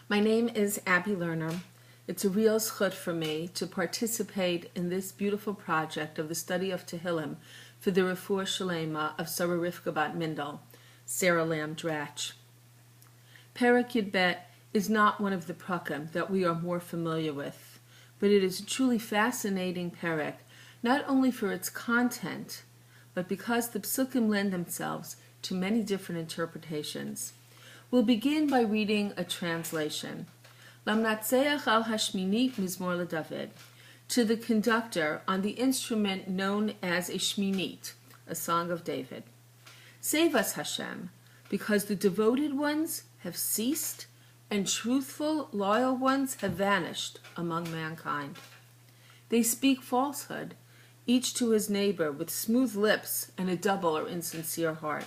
My name is Abby Lerner. It's a real zchut for me to participate in this beautiful project of the study of Tehillim for the Refuah Shalema of Sarah Rivka Bat Mindel, Sarah Lamb Dratch. Perek Yudbet is not one of the prakim that we are more familiar with, but it is a truly fascinating perek, not only for its content, but because the psukim lend themselves to many different interpretations. We'll begin by reading a translation. Lamnatseach al hashminit mizmor leDavid, to the conductor on the instrument known as a shminit, a song of David. Save us, Hashem, because the devoted ones have ceased and truthful, loyal ones have vanished among mankind. They speak falsehood, each to his neighbor, with smooth lips and a double or insincere heart.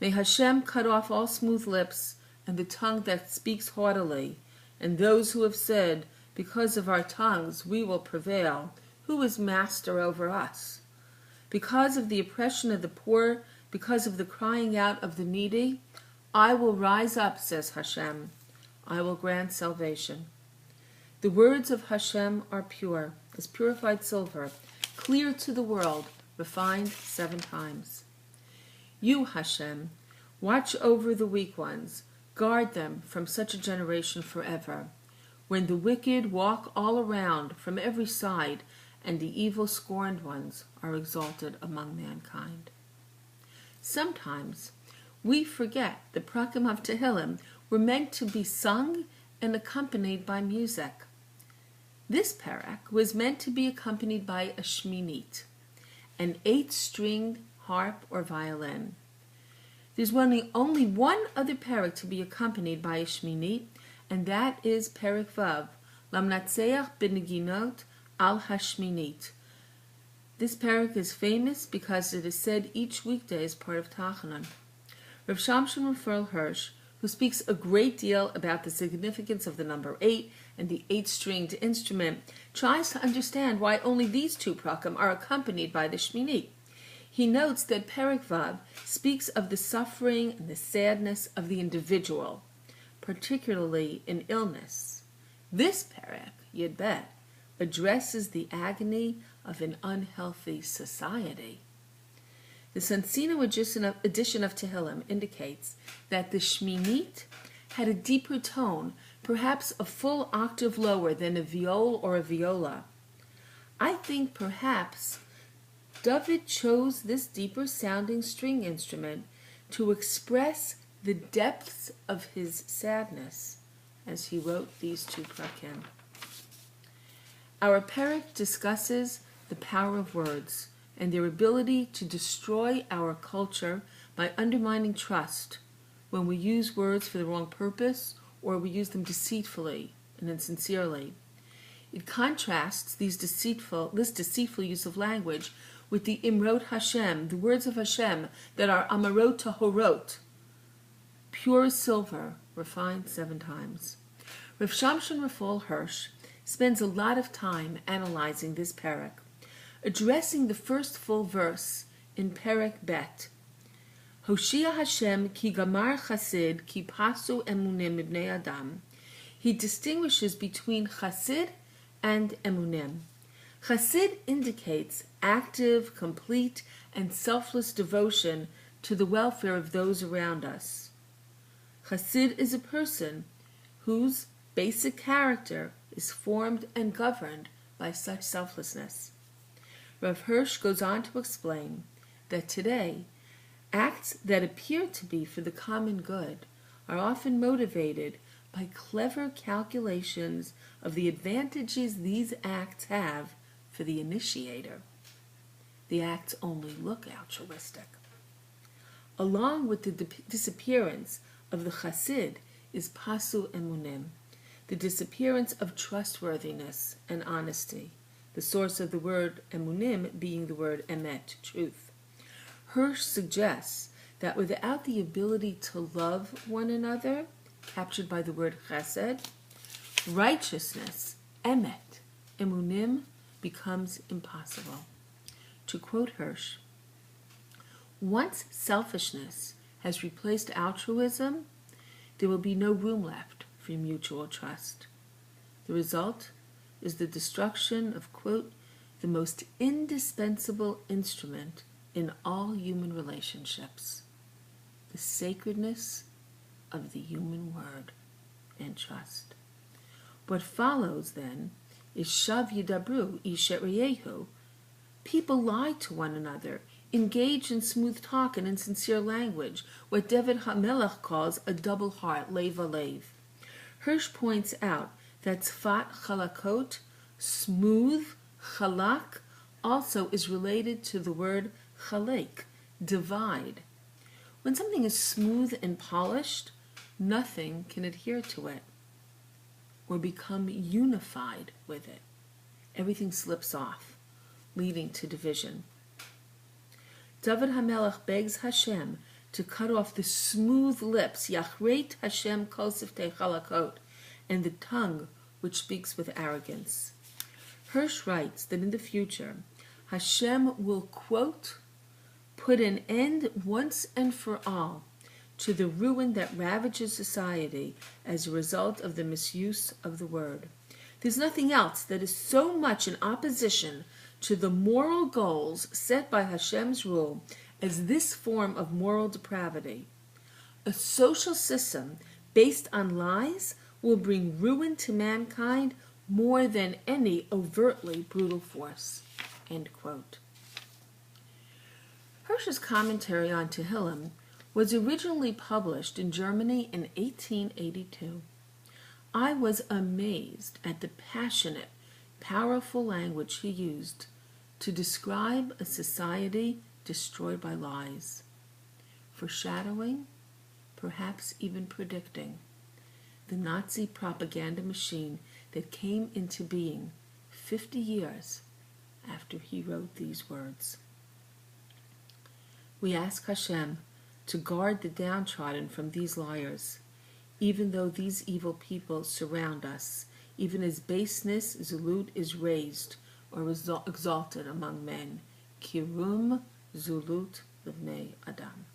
May Hashem cut off all smooth lips and the tongue that speaks haughtily, and those who have said, because of our tongues we will prevail, who is master over us? Because of the oppression of the poor, because of the crying out of the needy, I will rise up, says Hashem. I will grant salvation. The words of Hashem are pure, as purified silver, clear to the world, refined 7 times. You, Hashem, watch over the weak ones, guard them from such a generation forever, when the wicked walk all around from every side, and the evil scorned ones are exalted among mankind. Sometimes we forget the prakim of Tehillim were meant to be sung and accompanied by music. This perek was meant to be accompanied by a shminit, an 8-stringed harp or violin. There's only one other perek to be accompanied by a shminit, and that is Perek Vav, Lamnatseach b'neginot al hashminit. This perek is famous because it is said each weekday as part of Tachanan. Rav Shamshon Raphael Hirsch, who speaks a great deal about the significance of the number 8 and the 8-stringed instrument, tries to understand why only these 2 prakim are accompanied by the shminit. He notes that Perek Vav speaks of the suffering and the sadness of the individual, particularly in illness. This Perek, Yudbet, addresses the agony of an unhealthy society. The Sansino edition of Tehillim indicates that the shminit had a deeper tone, perhaps a full octave lower than a viol or a viola. I think perhaps David chose this deeper sounding string instrument to express the depths of his sadness as he wrote these 2 prakim. Our perek discusses the power of words and their ability to destroy our culture by undermining trust when we use words for the wrong purpose or we use them deceitfully and insincerely. It contrasts this deceitful use of language with the Imrot Hashem, the words of Hashem that are Amarot Tahorot, pure silver, refined 7 times. Rav Shamshon Raphael Hirsch spends a lot of time analyzing this perek, addressing the first full verse in Perek Bet. Hoshia Hashem ki gamar chasid ki pasu emunim ibnei adam. He distinguishes between chasid and emunim. Chasid indicates active, complete, and selfless devotion to the welfare of those around us. Chasid is a person whose basic character is formed and governed by such selflessness. Rav Hirsch goes on to explain that today, acts that appear to be for the common good are often motivated by clever calculations of the advantages these acts have for the initiator. The acts only look altruistic. Along with the disappearance of the chasid is pasu emunim, the disappearance of trustworthiness and honesty, the source of the word emunim being the word emet, truth. Hirsch suggests that without the ability to love one another, captured by the word chesed, righteousness, emet, emunim, becomes impossible. To quote Hirsch, once selfishness has replaced altruism, there will be no room left for mutual trust. The result is the destruction of, quote, the most indispensable instrument in all human relationships, the sacredness of the human word and trust. What follows, then, is Shav Yidabru Ish et Reyehu. People lie to one another, engage in smooth talk and in sincere language, what David HaMelech calls a double heart, lev alev. Hirsch points out that Tzfat Chalakot, smooth, chalak, also is related to the word chalek, divide. When something is smooth and polished, nothing can adhere to it or become unified with it. Everything slips off, leading to division. David HaMelech begs Hashem to cut off the smooth lips, Yachreit Hashem kol siftei chalakot, and the tongue which speaks with arrogance. Hirsch writes that in the future, Hashem will, quote, put an end once and for all to the ruin that ravages society as a result of the misuse of the word. There's nothing else that is so much in opposition to the moral goals set by Hashem's rule as this form of moral depravity. A social system based on lies will bring ruin to mankind more than any overtly brutal force. End quote. Hirsch's commentary on Tehillim was originally published in Germany in 1882. I was amazed at the passionate, powerful language he used to describe a society destroyed by lies, foreshadowing, perhaps even predicting, the Nazi propaganda machine that came into being 50 years after he wrote these words. We ask Hashem to guard the downtrodden from these liars, even though these evil people surround us, even as baseness, zulut, is raised or exalted among men. Kirum zulut livnei Adam.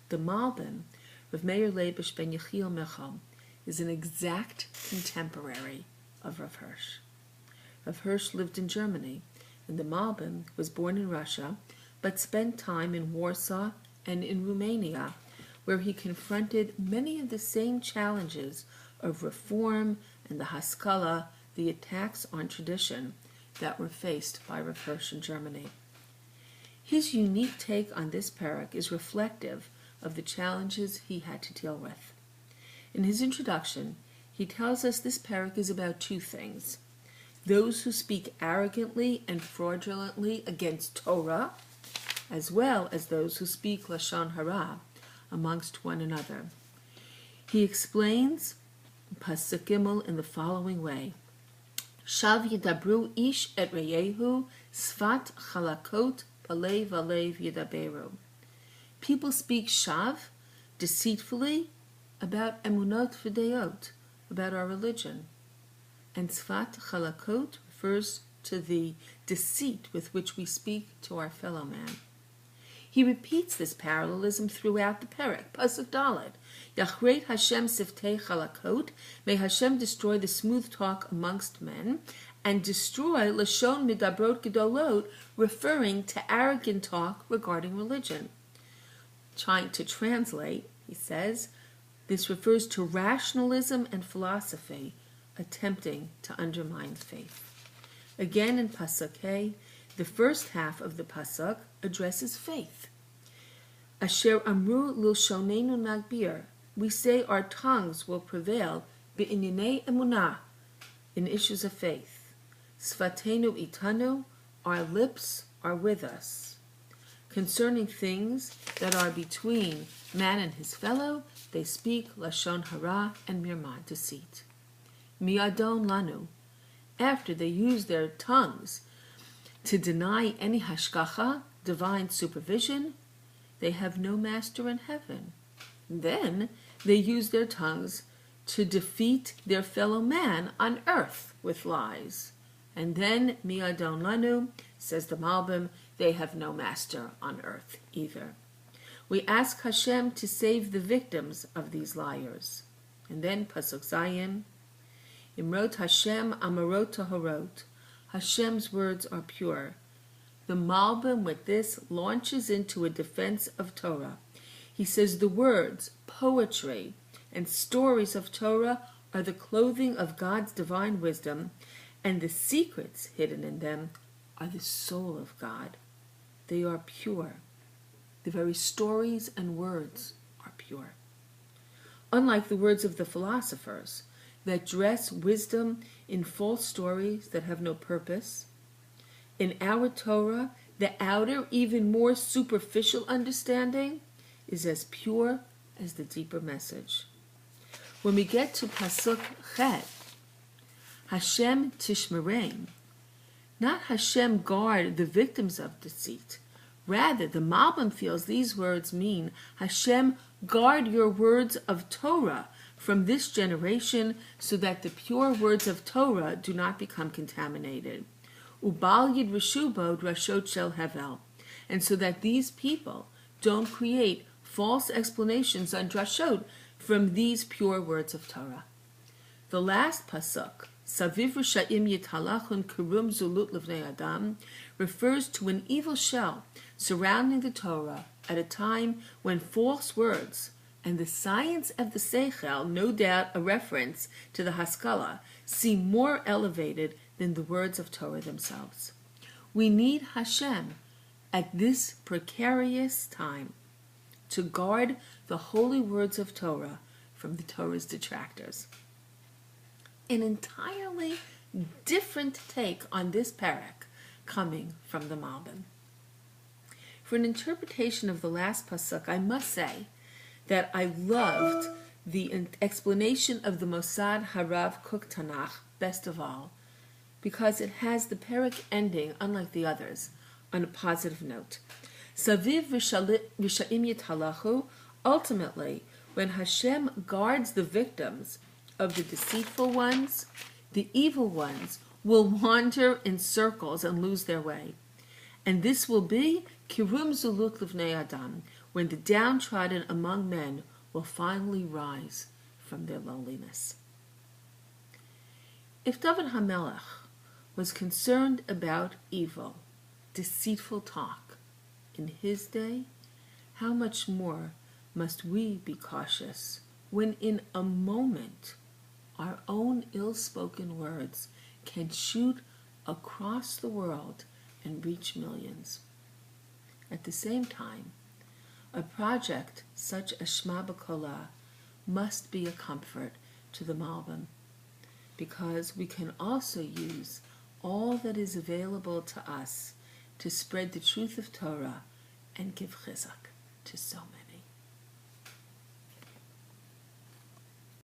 The Malbim, Rav Meir Leibish ben Yechiel Michal, is an exact contemporary of Rav Hirsch. Rav Hirsch lived in Germany, and the Malbim was born in Russia, but spent time in Warsaw and in Romania, where he confronted many of the same challenges of reform and the Haskalah, the attacks on tradition, that were faced by Rav Hirsch in Germany. His unique take on this Perek is reflective of the challenges he had to deal with. In his introduction, he tells us this Perek is about two things: those who speak arrogantly and fraudulently against Torah, as well as those who speak Lashon Hara amongst one another. He explains Pasuk Gimel in the following way: Shav yidabru ish et reyehu sfat chalakot balev alev yidaberu. People speak shav, deceitfully, about emunot v'deot, about our religion. And sfat chalakot refers to the deceit with which we speak to our fellow man. He repeats this parallelism throughout the Perek. Pasuk Dalet: Yachreit Hashem siftei chalakot, may Hashem destroy the smooth talk amongst men, and destroy lashon midabrot gedolot, referring to arrogant talk regarding religion. Trying to translate, he says, this refers to rationalism and philosophy, attempting to undermine faith. Again in Pasuk Hey, the first half of the Pasuk addresses faith. Asher amru lilshonenu nagbir, we say our tongues will prevail be'inyinei emunah, in issues of faith. Sfatenu itanu, our lips are with us. Concerning things that are between man and his fellow, they speak lashon hara and mirma, deceit. Miadon lanu, after they use their tongues to deny any hashgacha, divine supervision, they have no master in heaven. Then they use their tongues to defeat their fellow man on earth with lies. And then, miadon lanu, says the Malbim, they have no master on earth either. We ask Hashem to save the victims of these liars. And then Pasuk Zayin, Imrot Hashem Amarot Tahorot. Hashem's words are pure. The Malbim with this launches into a defense of Torah. He says the words, poetry, and stories of Torah are the clothing of God's divine wisdom, and the secrets hidden in them are the soul of God. They are pure. The very stories and words are pure. Unlike the words of the philosophers that dress wisdom in false stories that have no purpose, in our Torah, the outer, even more superficial understanding is as pure as the deeper message. When we get to Pasuk Chet, Hashem Tishmerein, not Hashem guard the victims of deceit. Rather, the Malbim feels these words mean Hashem guard your words of Torah from this generation so that the pure words of Torah do not become contaminated. Ubal Yid Reshubo Drashot Shel Hevel, and so that these people don't create false explanations on Drashot from these pure words of Torah. The last pasuk, Saviv Rishayim Yitalachun Kerum Zulut Levnei Adam, refers to an evil shell surrounding the Torah at a time when false words and the science of the Seichel, no doubt a reference to the Haskalah, seem more elevated than the words of Torah themselves. We need Hashem at this precarious time to guard the holy words of Torah from the Torah's detractors. An entirely different take on this Perek coming from the Malbim. For an interpretation of the last pasuk, I must say that I loved the explanation of the Mossad Harav Kook Tanakh best of all, because it has the Perek ending, unlike the others, on a positive note. Saviv Rishayim Yitalachu, ultimately, when Hashem guards the victims of the deceitful ones, the evil ones will wander in circles and lose their way. And this will be Kirum Zulut Livnei Adam, when the downtrodden among men will finally rise from their loneliness. If David HaMelech was concerned about evil, deceitful talk in his day, how much more must we be cautious when in a moment our own ill-spoken words can shoot across the world and reach millions. At the same time, a project such as Shema B'Kolah must be a comfort to the Malbim, because we can also use all that is available to us to spread the truth of Torah and give chizuk to so many.